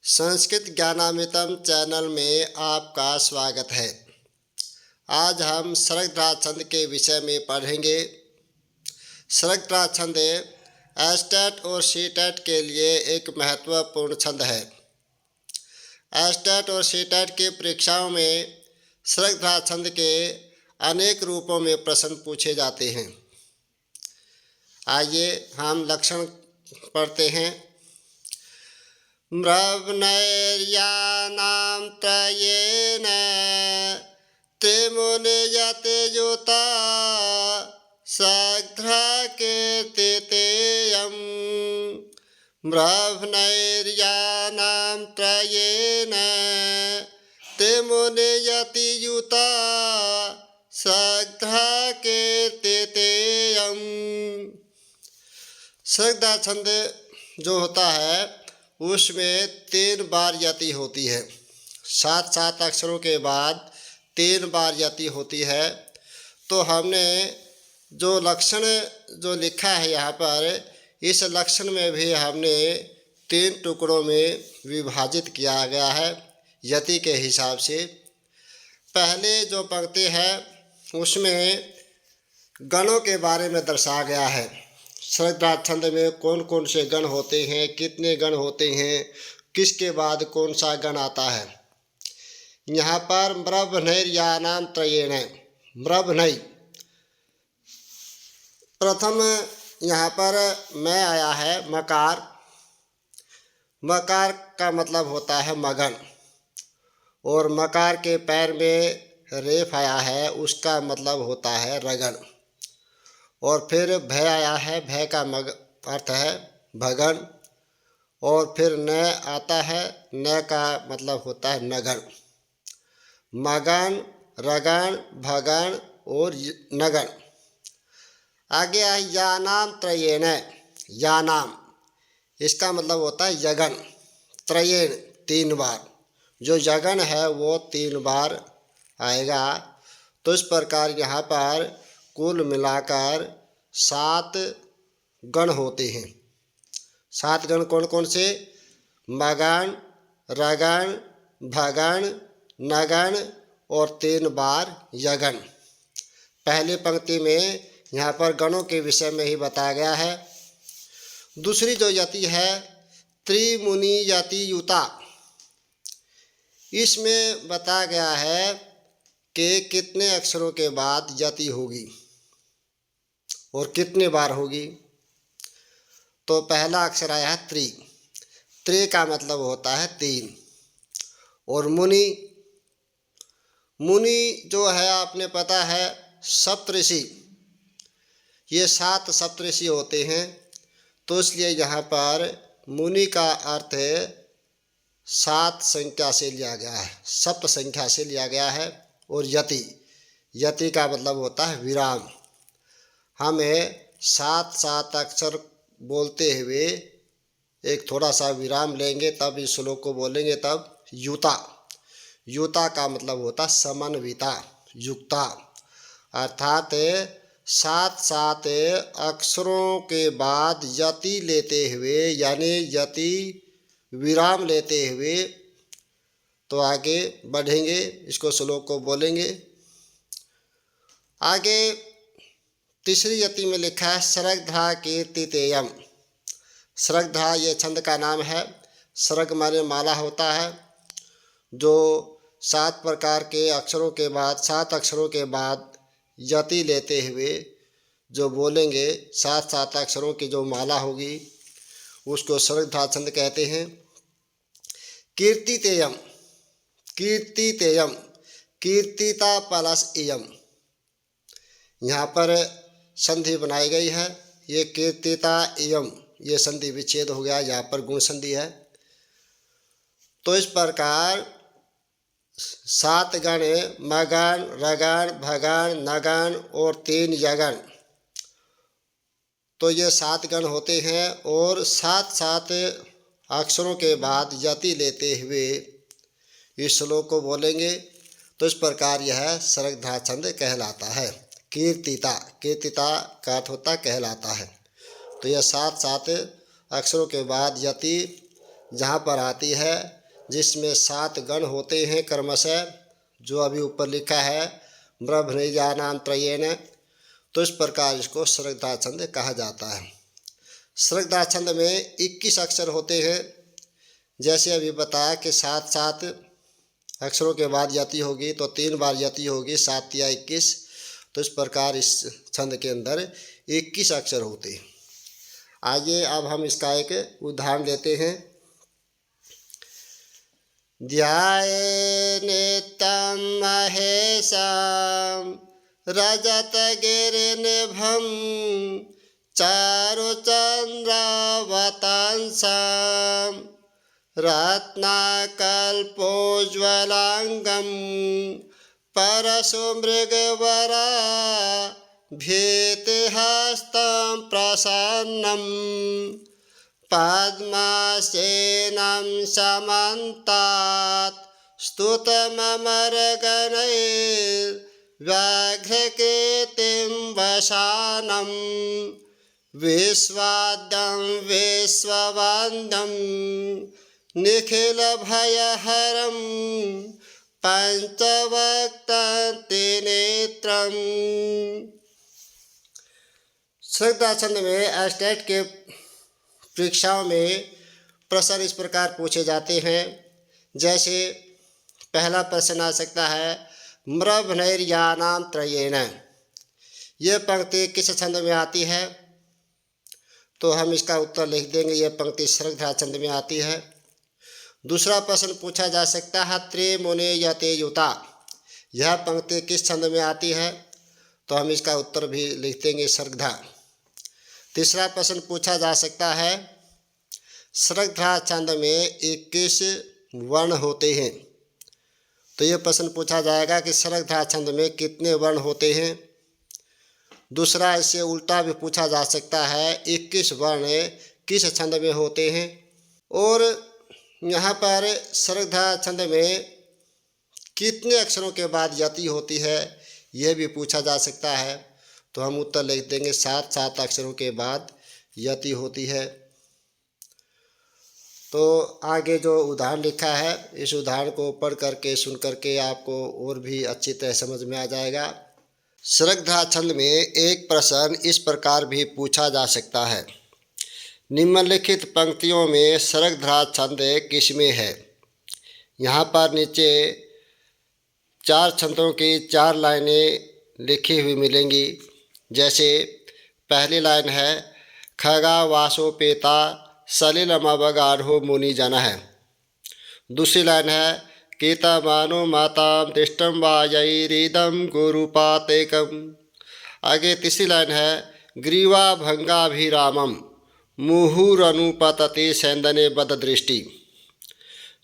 Sanskrit ज्ञानामृतम channel में आपका स्वागत है। आज हम सरगधा छंद के विषय में पढ़ेंगे। सरगधा छंद एस्टेट और सीटेट के लिए एक महत्वपूर्ण छंद है। एस्टेट और सीटेट की परीक्षाओं में सरगधा छंद के अनेक रूपों में प्रश्न पूछे जाते हैं। आइए हम लक्षण पढ़ते हैं। म्रवनैर्यानां त्रयेण त्रिमुनियते युता सरगधा कीर्तितेयम्। म्रवनैर्यानां त्रयेण त्रिमुनियति युता सरगधा कीर्तितेयम्। सरगधा छंद जो होता है उसमें 3 बार यति होती है। 7 अक्षरों के बाद 3 बार यति होती है। तो हमने जो लक्षण जो लिखा है यहाँ पर, इस लक्षण में भी हमने 3 टुकड़ों में विभाजित किया गया है यति के हिसाब से। पहले जो पंक्ति है उसमें गणों के बारे में दर्शाया गया है। सरगधा छंद में कौन कौन से गण होते हैं, कितने गण होते हैं, किसके बाद कौन सा गण आता है। यहाँ पर म्रवनैर्यानां त्रयेण, म्रवनैः प्रथम यहाँ पर मैं आया है मकार। मकार का मतलब होता है मगन, और मकार के पैर में रेफ आया है, उसका मतलब होता है रगन। और फिर भय आया है, भय का अर्थ है भगन। और फिर न आता है, न का मतलब होता है नगन। मगन, रगन, भगन और नगन। आगे है यानाम त्रयेण, यानाम इसका मतलब होता है यगन। त्रयेण 3 बार, जो यगन है वो 3 बार आएगा। तो इस प्रकार यहाँ पर कुल मिलाकर 7 गण होते हैं। 7 गण कौन कौन से? मगन, रगन, भगन, नगन और 3 बार यगन। पहली पंक्ति में यहाँ पर गणों के विषय में ही बताया गया है। दूसरी जो यति है त्रिमुनि यति युता, इसमें बताया गया है कि कितने अक्षरों के बाद यति होगी और कितने बार होगी। तो पहला अक्षर आया है त्रि। त्रि का मतलब होता है 3। और मुनि, मुनि जो है आपने पता है सप्तऋषि, ये 7 सप्तऋषि होते हैं। तो इसलिए यहाँ पर मुनि का अर्थ 7 संख्या से लिया गया है, सप्त संख्या से लिया गया है। और यति, यति का मतलब होता है विराम। हमें 7 अक्षर बोलते हुए एक थोड़ा सा विराम लेंगे, तब इस श्लोक को बोलेंगे। तब युता, युता का मतलब होता समन्विता, युक्ता। अर्थात 7 अक्षरों के बाद यति लेते हुए, यानी यति विराम लेते हुए तो आगे बढ़ेंगे, इसको श्लोक को बोलेंगे। आगे तीसरी यति में लिखा है सरगधा कीर्तितेयम्। सरगधा ये छंद का नाम है। सरग माने माला होता है, जो 7 प्रकार के अक्षरों के बाद, 7 अक्षरों के बाद यति लेते हुए जो बोलेंगे, 7 अक्षरों की जो माला होगी उसको सरगधा छंद कहते हैं। कीर्तितेयम्, कीर्तितेयम्, कीर्तिता प्लस इयम्, यहाँ पर संधि बनाई गई है। ये कीर्तिता इयम्, ये संधि विच्छेद हो गया, यहाँ पर गुण संधि है। तो इस प्रकार 7 गण मगन, रगन, भगन, नगन और 3 यगन, तो ये 7 गण होते हैं। और 7 अक्षरों के बाद यति लेते हुए इस श्लोक को बोलेंगे। तो इस प्रकार यह सरगधा छंद कहलाता है। कीर्तिता, कीर्तिता का अर्थ होता कहलाता है। तो यह 7 अक्षरों के बाद यति जहाँ पर आती है, जिसमें 7 गण होते हैं क्रमशः, जो अभी ऊपर लिखा है ब्रह्मनिजानां त्रयेण, तो इस प्रकार इसको श्रद्धा छंद कहा जाता है। श्रद्धा छंद में 21 अक्षर होते हैं। जैसे अभी बताया कि 7 अक्षरों के बाद यति होगी तो 3 बार यति होगी, 7 या 21। तो इस प्रकार इस छंद के अंदर 21 अक्षर होते हैं। आइए अब हम इसका एक उदाहरण लेते हैं। ध्याये नित्यं महेशं रजतगिरिनिभं चारुचन्द्रावतंसं रत्नाकल्पोज्ज्वलांगं परशुमृगवरा भीतिहस्तं प्रसन्नं पद्मासेनं समन्तात् स्तुतममरगणैर्व्याघ्रकीर्तिं वसानं विश्वाद्यं विश्ववन्द्यं निखिलभयहरं पंचवक्त्रं त्रिनेत्रम्। श्रद्धा छंद में एस्टेट के परीक्षाओं में प्रश्न इस प्रकार पूछे जाते हैं। जैसे पहला प्रश्न आ सकता है म्रभनैर्यानां त्रयेण। यह पंक्ति किस छंद में आती है? तो हम इसका उत्तर लिख देंगे, यह पंक्ति श्रद्धा छंद में आती है। दूसरा प्रश्न पूछा जा सकता है त्रिमुने यते युता। यह पंक्ति किस छंद में आती है? तो हम इसका उत्तर भी लिख देंगे श्रद्धा। तीसरा प्रश्न पूछा जा सकता है श्रद्धा छंद में 21 वर्ण होते हैं। तो यह प्रश्न पूछा जाएगा कि श्रद्धा छंद में कितने वर्ण होते हैं। दूसरा इससे उल्टा भी पूछा जा सकता है 21 वर्ण किस छंद में होते हैं। और यहाँ पर श्रद्धा छंद में कितने अक्षरों के बाद यति होती है, यह भी पूछा जा सकता है। तो हम उत्तर लिख देंगे 7 अक्षरों के बाद यति होती है। तो आगे जो उदाहरण लिखा है, इस उदाहरण को पढ़ करके सुन करके आपको और भी अच्छी तरह समझ में आ जाएगा। श्रद्धा छंद में एक प्रश्न इस प्रकार भी पूछा जा सकता है, निम्नलिखित पंक्तियों में श्रद्धा छंद किसमें है। यहाँ पर नीचे 4 छंदों की 4 लाइनें लिखी हुई मिलेंगी। जैसे पहली लाइन है खगा वासोपेता सलिलमवगाढ़ो मुनिजन है। दूसरी लाइन है कीतमानो मातां तिष्ठं वायैरिदं गुरुपातेकम्। आगे तीसरी लाइन है ग्रीवाभंगाभिरामं मुहुरनुपतति सैंदने बददृष्टि।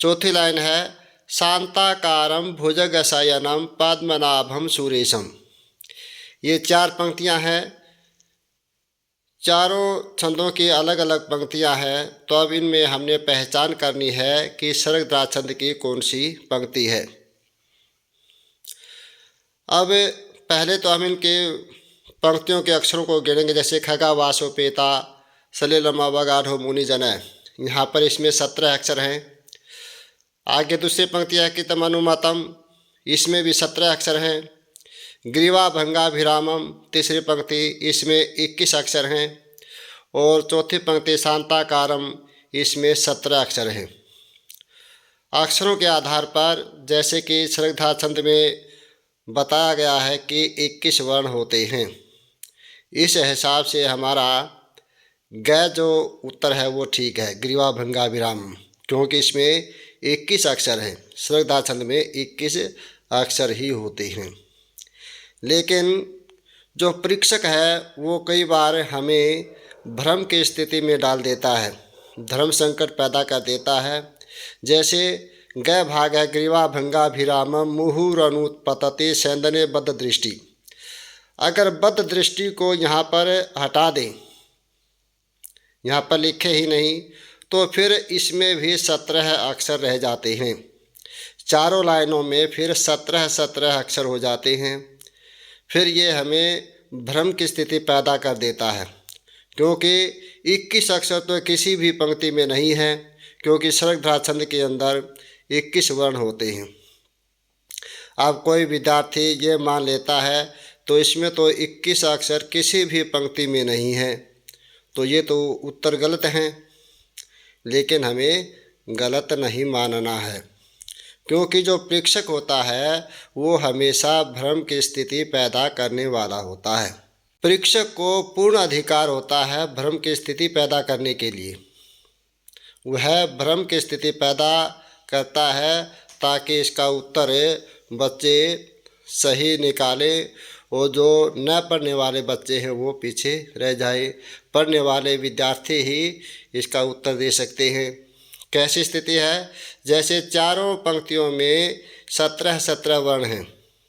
चौथी लाइन है शांताकारं भुजगशयनं पद्मनाभं सुरेशम। ये 4 पंक्तियां हैं। चारों छंदों की अलग अलग पंक्तियां हैं। तो अब इनमें हमने पहचान करनी है कि श्रद्धा छंद की कौन सी पंक्ति है। अब पहले तो हम इनके पंक्तियों के अक्षरों को गिनेंगे। जैसे खगा वासोपेता सलिलमवगाढ़ो मुनिजन, यहाँ पर इसमें 17 अक्षर हैं। आगे दूसरी पंक्ति है कीतमनुमतम, इसमें भी 17 अक्षर हैं। ग्रीवाभंगाभिरामम तीसरी पंक्ति, इसमें 21 अक्षर हैं। और चौथी पंक्ति शांताकारम, इसमें 17 अक्षर हैं। अक्षरों के आधार पर जैसे कि श्रद्धा छंद में बताया गया है कि 21 वर्ण होते हैं, इस हिसाब से हमारा ग जो उत्तर है वो ठीक है, ग्रीवाभंगाभिरामम, क्योंकि इसमें 21 अक्षर हैं। श्रद्धा छंद में 21 अक्षर ही होते हैं। लेकिन जो परीक्षक है वो कई बार हमें भ्रम की स्थिति में डाल देता है, धर्म संकट पैदा कर देता है। जैसे ग भाग है ग्रीवाभंगाभिरामम मुहुरनुपतति सैंदने बददृष्टि। अगर बददृष्टि को यहाँ पर हटा दें, यहाँ पर लिखे ही नहीं, तो फिर इसमें भी 17 अक्षर रह जाते हैं। चारों लाइनों में फिर 17 अक्षर हो जाते हैं। फिर ये हमें भ्रम की स्थिति पैदा कर देता है, क्योंकि 21 अक्षर तो किसी भी पंक्ति में नहीं है, क्योंकि सर्गधा छंद के अंदर 21 वर्ण होते हैं। अब कोई विद्यार्थी ये मान लेता है तो इसमें तो 21 अक्षर किसी भी पंक्ति में नहीं है, तो ये तो उत्तर गलत हैं। लेकिन हमें गलत नहीं मानना है, क्योंकि जो प्रेक्षक होता है वो हमेशा भ्रम की स्थिति पैदा करने वाला होता है। प्रेक्षक को पूर्ण अधिकार होता है भ्रम की स्थिति पैदा करने के लिए। वह भ्रम की स्थिति पैदा करता है ताकि इसका उत्तर बच्चे सही निकालें और जो न पढ़ने वाले बच्चे हैं वो पीछे रह जाए। पढ़ने वाले विद्यार्थी ही इसका उत्तर दे सकते हैं। कैसी स्थिति है? जैसे चारों पंक्तियों में 17 वर्ण हैं,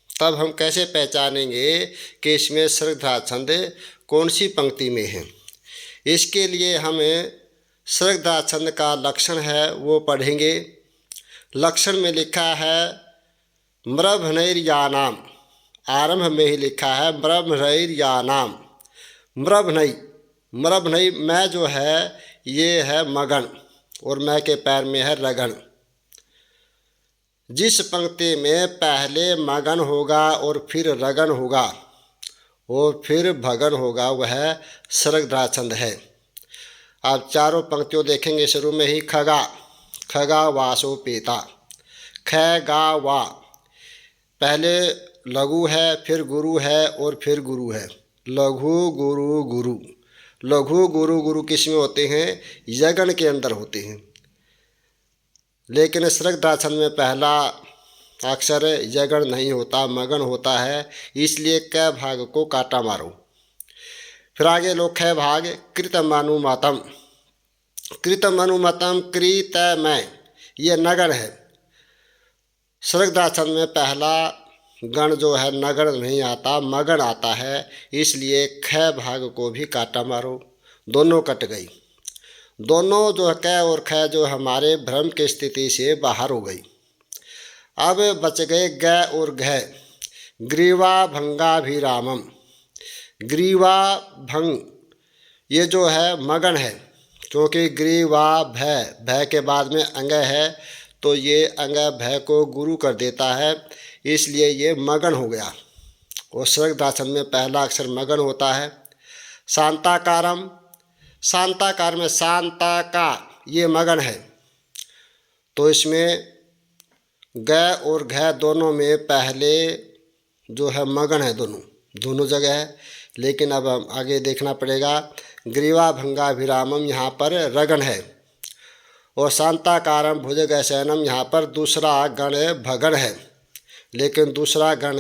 तब हम कैसे पहचानेंगे कि इसमें सर्गधा छंद कौन सी पंक्ति में है? इसके लिए हमें सर्गधा छंद का लक्षण है वो पढ़ेंगे। लक्षण में लिखा है म्रभनैर्यानाम, आरंभ में ही लिखा है म्रभनैर्यानाम। म्रभनई मैं जो है ये है मगन और मैं के पैर में है रगन। जिस पंक्ति में पहले मगन होगा और फिर रगन होगा और फिर भगन होगा वह सर्गधा छंद है। आप चारों पंक्तियों देखेंगे। शुरू में ही खगा वासो पेता, ख गा वा, पहले लघु है, फिर गुरु है और फिर गुरु है। लघु गुरु गुरु। लघु गुरु गुरु किस में होते हैं? यगन के अंदर होते हैं। लेकिन सर्गधा छंद में पहला अक्षर यगन नहीं होता, मगन होता है, इसलिए क भाग को काटा मारो। फिर आगे लो ख भाग कृतमनुमतम। कृतमनुमतम कृतमय ये नगन है। सर्गधा छंद में पहला गण जो है नगन नहीं आता, मगन आता है, इसलिए ख भाग को भी काटा मारो। दोनों कट गई। दोनों जो है क और ख जो हमारे भ्रम की स्थिति से बाहर हो गई। अब बच गए ग और घ। ग्रीवा भंगाभिरामम। ग्रीवा भंग ये जो है मगन है, क्योंकि ग्रीवा भय के बाद में अंग है तो ये अंग भय को गुरु कर देता है, इसलिए ये मगन हो गया। और सर्गधा छंद में पहला अक्षर मगन होता है। शांताकारम, शांताकार में शांता ये मगन है, तो इसमें ग और घ दोनों में पहले जो है मगन है, दोनों जगह है। लेकिन अब हम आगे देखना पड़ेगा। ग्रीवा भंगाभिरामम यहाँ पर रगन है और शांताकारम भुजगशयनम यहाँ पर दूसरा गण भगन है। लेकिन दूसरा गण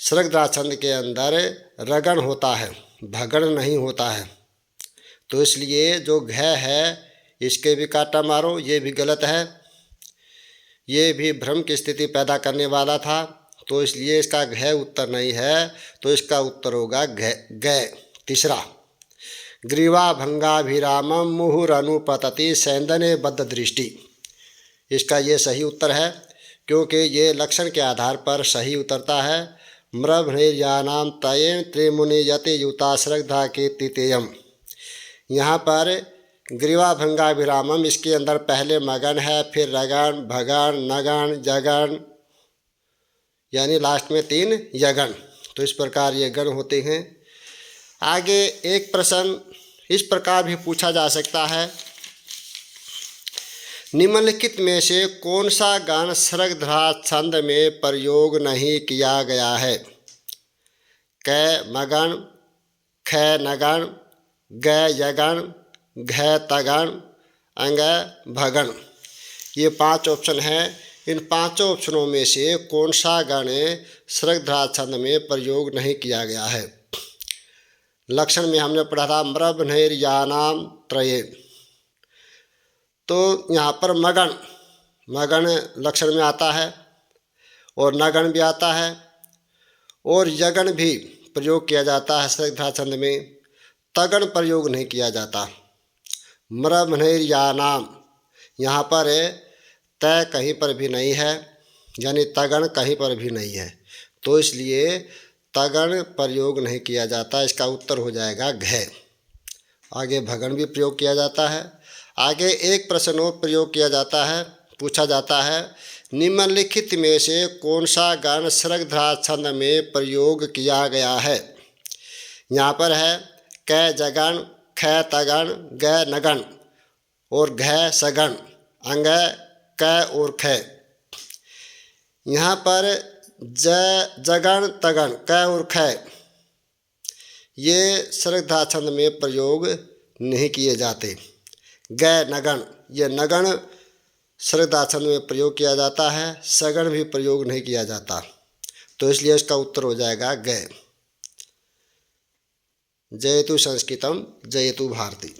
सर्गधा छंद के अंदर रगन होता है, भगन नहीं होता है, तो इसलिए जो घ है इसके भी काटा मारो। ये भी गलत है, ये भी भ्रम की स्थिति पैदा करने वाला था, तो इसलिए इसका घ उत्तर नहीं है, तो इसका उत्तर होगा ग तीसरा। ग्रीवा भंगाभिरामम मुहुरनुपतति सैंदने बद्ध दृष्टि, इसका ये सही उत्तर है, क्योंकि ये लक्षण के आधार पर सही उतरता है। म्रभनैर्यानाम तयेन त्रिमुनि यति युता सर्गधा कीर्तितेयम। यहाँ पर ग्रीवा भंगाभिरामम इसके अंदर पहले मगन है, फिर रगन, भगन, नगन, जगन, यानी लास्ट में 3 यगन। तो इस प्रकार ये गण होते हैं। आगे एक प्रश्न इस प्रकार भी पूछा जा सकता है, निम्नलिखित में से कौन सा गण सर्गधा छंद में प्रयोग नहीं किया गया है? क मगन, ख नगन, ग यगन, घ तगन, अंग भगन। ये 5 ऑप्शन हैं। इन 5 ऑप्शनों में से कौन सा गण सर्गधा छंद में प्रयोग नहीं किया गया है? लक्षण में हमने पढ़ा था म्रभनैर्यानाम त्रये, तो यहाँ पर मगन लक्षण में आता है और नगन भी आता है और यगन भी प्रयोग किया जाता है सर्गधा छंद में, तगन प्रयोग नहीं किया जाता। म्रभनैर्यानाम यहाँ पर तय कहीं पर भी नहीं है, यानी तगन कहीं पर भी नहीं है, तो इसलिए तगन प्रयोग नहीं किया जाता। इसका उत्तर हो जाएगा घ। आगे भगन भी प्रयोग किया जाता है। आगे एक प्रश्न और प्रयोग किया जाता है, पूछा जाता है, निम्नलिखित में से कौन सा गण सृगधा छंद में प्रयोग किया गया है। यहाँ पर है क जगण, ख तगण, ग नगण और घ सगण, अंग क और ख। यहाँ पर जगण तगण क और ख ये सृगधा छंद में प्रयोग नहीं किए जाते। ग नगण, ये नगण सृगधा छंद में प्रयोग किया जाता है, सगण भी प्रयोग नहीं किया जाता, तो इसलिए इसका उत्तर हो जाएगा ग। जयतु संस्कृतम जयतु भारती।